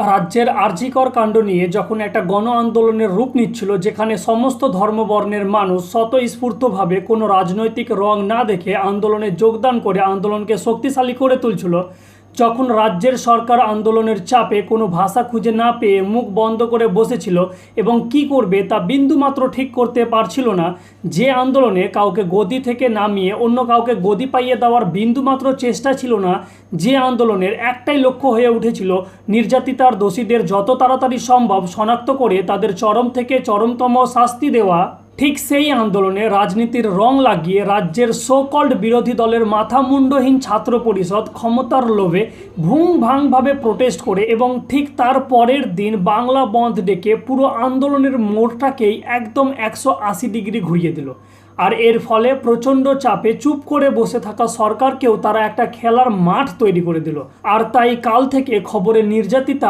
রাজ্যের আরজিকর কাণ্ড নিয়ে যখন একটা গণ আন্দোলনের রূপ নিচ্ছিল, যেখানে সমস্ত ধর্মবর্ণের মানুষ স্বতঃস্ফূর্তভাবে কোনো রাজনৈতিক রং না দেখে আন্দোলনে যোগদান করে আন্দোলনকে শক্তিশালী করে তুলছিল, যখন রাজ্যের সরকার আন্দোলনের চাপে কোনো ভাষা খুঁজে না পেয়ে মুখ বন্ধ করে বসেছিল এবং কি করবে তা বিন্দুমাত্র ঠিক করতে পারছিল না, যে আন্দোলনে কাউকে গদি থেকে নামিয়ে অন্য কাউকে গদি পাইয়ে দেওয়ার বিন্দুমাত্র চেষ্টা ছিল না, যে আন্দোলনের একটাই লক্ষ্য হয়ে উঠেছিল নির্যাতিতার দোষীদের যত তাড়াতাড়ি সম্ভব শনাক্ত করে তাদের চরম থেকে চরমতম শাস্তি দেওয়া, ঠিক সেই আন্দোলনে রাজনীতির রং লাগিয়ে রাজ্যের সো-কল্ড বিরোধী দলের মাথামুন্ডহীন ছাত্র পরিষদ ক্ষমতার লোভে ভুং ভাংভাবে প্রোটেস্ট করে এবং ঠিক তার পরের দিন বাংলা বন্ধ ডেকে পুরো আন্দোলনের মোড়টাকেই একদম 180 ডিগ্রি ঘুরিয়ে দিল। আর এর ফলে প্রচণ্ড চাপে চুপ করে বসে থাকা সরকারকেও তারা একটা খেলার মাঠ তৈরি করে দিল। আর তাই কাল থেকে খবরে নির্যাতিতা